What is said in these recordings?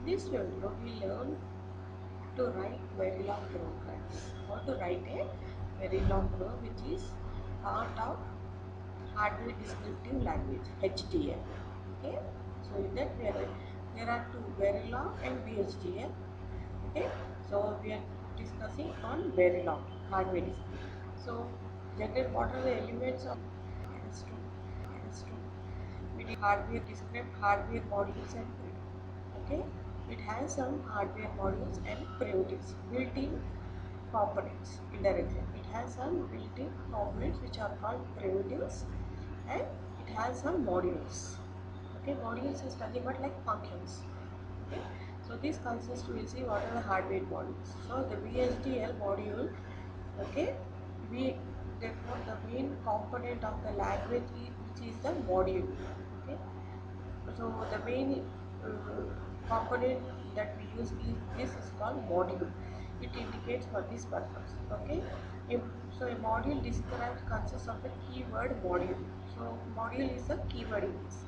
In this video, we learn to write Verilog programs. How to write a Verilog program, which is part of Hardware Descriptive Language (HDL). Okay, so in that there are two, Verilog and VHDL. Okay, so we are discussing on Verilog hardware descriptive. So generate what are the elements of S2. We hardware describe hardware modules and okay, it has some hardware modules and primitives, built-in components indirectly. It has some built-in components which are called primitives, and it has some modules. Okay, modules is nothing but like functions. Okay, so this consists, we will see what are the hardware modules. So the VHDL module, okay, we therefore the main component of the language which is the module. Okay, so the main component that we use is this is called module. It indicates for this purpose. Okay. So a module describes consists of a keyword module. So module is a keyword in this.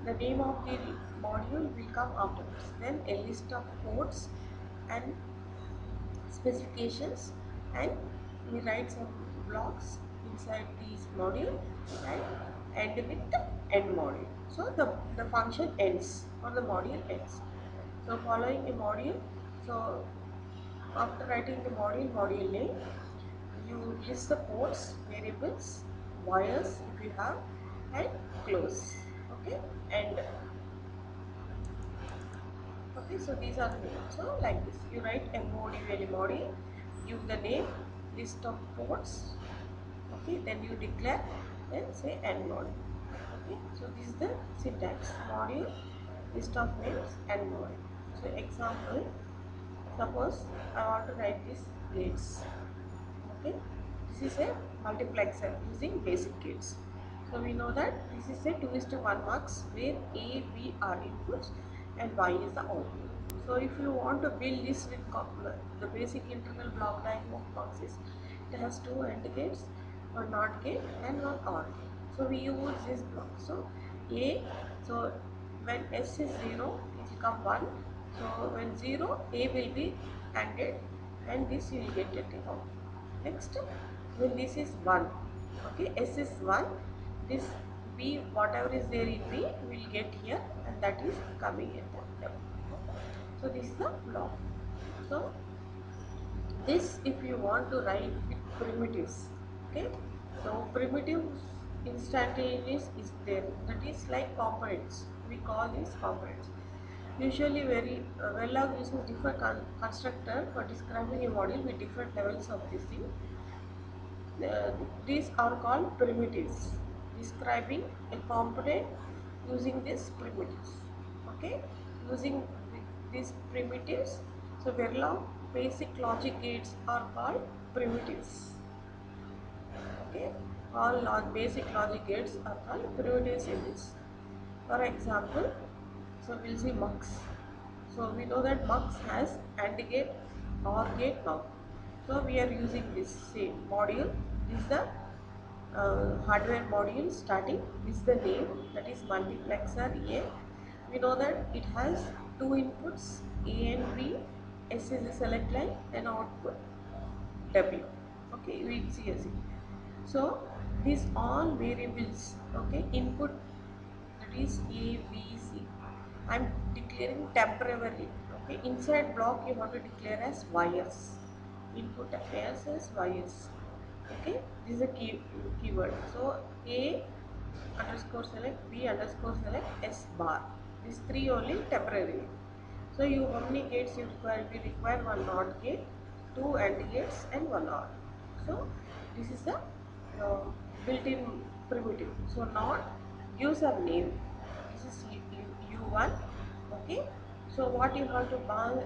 The name of the module will come afterwards. Then a list of codes and specifications, and we write some blocks inside this module and end with the end module. So the function ends or the module ends. So following a module, so after writing the module name, you list the codes, variables, wires if you have, and close. Okay, and okay, so these are the names. So like this, you write module, give the name, list of ports. Okay, then you declare, then say end module. Okay, so this is the syntax: module, list of names, and module. So example, suppose I want to write this gates. Okay, this is a multiplexer using basic gates. So we know that this is a 2:1 mux where A, B are inputs and Y is the output. So if you want to build this with the basic internal block diagram of boxes, it has two AND gates, one NOT gate and one OR gate. So we use this block. So A, so when S is 0, it will come 1. So when 0, A will be ANDed and this you will get it out. Next, when this is 1, okay, S is 1, this B, whatever is there in B, will get here, and that is coming at the level. So this is the block. So this, if you want to write with primitives, okay, so primitives instantaneous is there, that is like components, we call these components. Usually Verilog uses different constructor for describing a module with different levels of this thing. These are called primitives, describing a component using these primitives. Okay, using these primitives, so Verilog basic logic gates are called primitives. Okay, all basic logic gates are called primitives in this. For example, so we'll see mux. So we know that mux has AND gate, OR gate, NOT. So we are using this same module. This is the hardware module starting. This is the name, that is multiplexer A. We know that it has two inputs A and B. S is the select line and output W. Okay, we see as it. So these all variables, okay, input, that is A, B, C. I'm declaring temporarily. Okay, inside block you have to declare as wires. Input appears as wires. Okay, this is a keyword. So A underscore select, B underscore select, S bar. These three only temporary. So you, how many gates you require? We require one NOT gate, two AND gates, and one OR. So this is the built-in primitive. So NOT gives a name. This is U1. Okay. So what you have to bar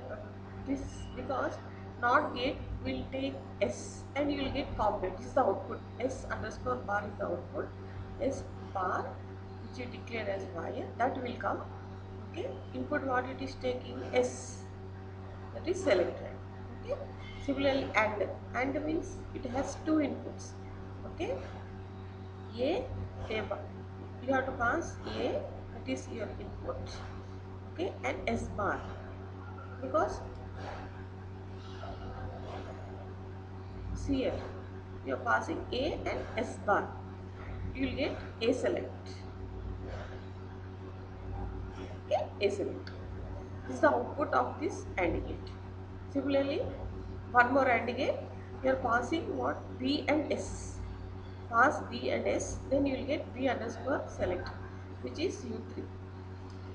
this, because NOT gate will take S and you will get complex. This is the output. S underscore bar is the output. S bar, which you declare as wire, that will come. Okay, input what it is taking, S, that is selected. Okay, similarly AND means it has two inputs. Okay, A bar, you have to pass A, that is your input. Okay, and S bar, because see here, you are passing A and S bar, you will get A select. Okay, A select. This is the output of this AND gate. Similarly, one more AND gate, you are passing what? B and S. Pass B and S, then you will get B underscore select, which is U3.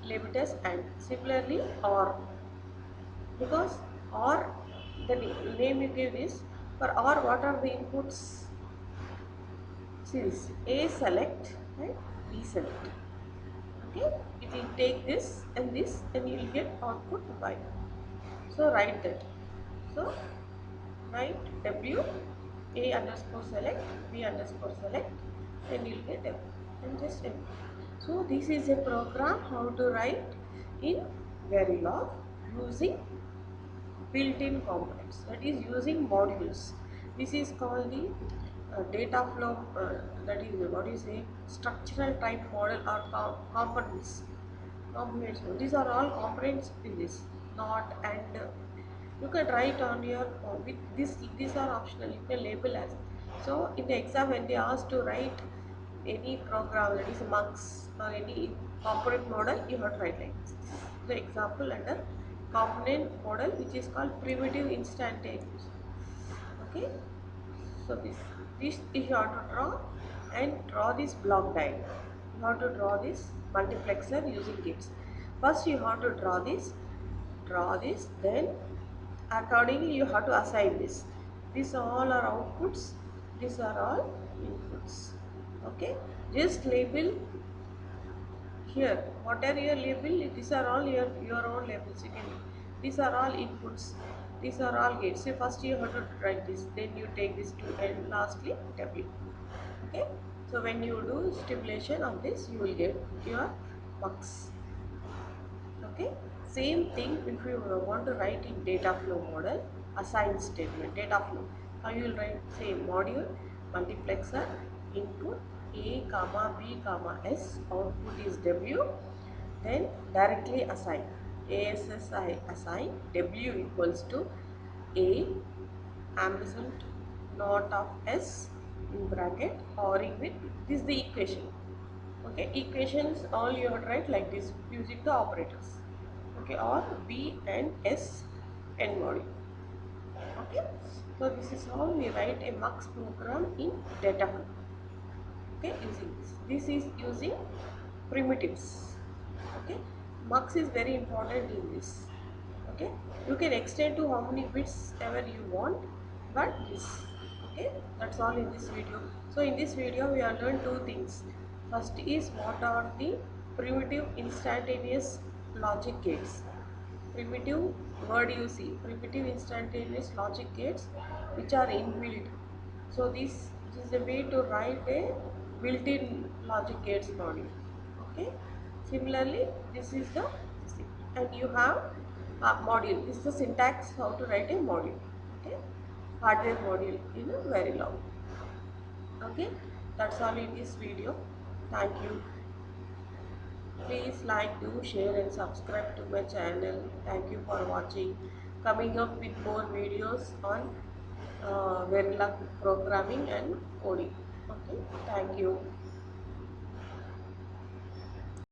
Label it as AND. Similarly, OR, because OR, the name you give is, for OR what are the inputs? See this, A select and B select. Okay, it will take this and this, and you will get output Y. So write that. So write W A underscore select B underscore select, and you will get W and just M. So this is a program how to write in Verilog using built-in components, that is using modules. This is called the data flow, that is what you say, structural type model or components. Components. These are all components in this, not and. You can write on your with this. These are optional. You can label as. So in the exam, when they ask to write any program, that is Mux or any component model, you have to write like this. The example under component model, which is called primitive instantaneous. Okay, so this you have to draw, and draw this block diagram. You have to draw this multiplexer using gates. First you have to draw this, then accordingly you have to assign this. These all are outputs, these are all inputs. Okay, just label here. What are your label? These are all your own labels. You can. These are all inputs. These are all gates. So first you have to write this. Then you take this to, and lastly W. Okay. So when you do stipulation of this, you will get your box. Okay. Same thing if you want to write in data flow model, assign statement, data flow. How you will write? Same module, multiplexer, input A comma B comma S, output is W, then directly assign. ASSI assign W equals to A ampersand not of S in bracket or with this is the equation. Okay, equations all you have to write like this using the operators. Okay, or B and S and module. Okay, so this is how we write a Mux program in data flow. Okay, using this is using primitives. Okay, Mux is very important in this. Okay, you can extend to how many bits ever you want, but this. Okay, that's all in this video. So in this video we have learned two things. First is what are the primitive instantaneous logic gates. Primitive word you see, primitive instantaneous logic gates which are inbuilt. So this is a way to write a built-in logic gates module. Okay, similarly this is the and you have a module. This is the syntax how to write a module. Okay, hardware module in a Verilog. Okay, that's all in this video. Thank you. Please like, do, share and subscribe to my channel. Thank you for watching. Coming up with more videos on Verilog programming and coding. Okay, thank you.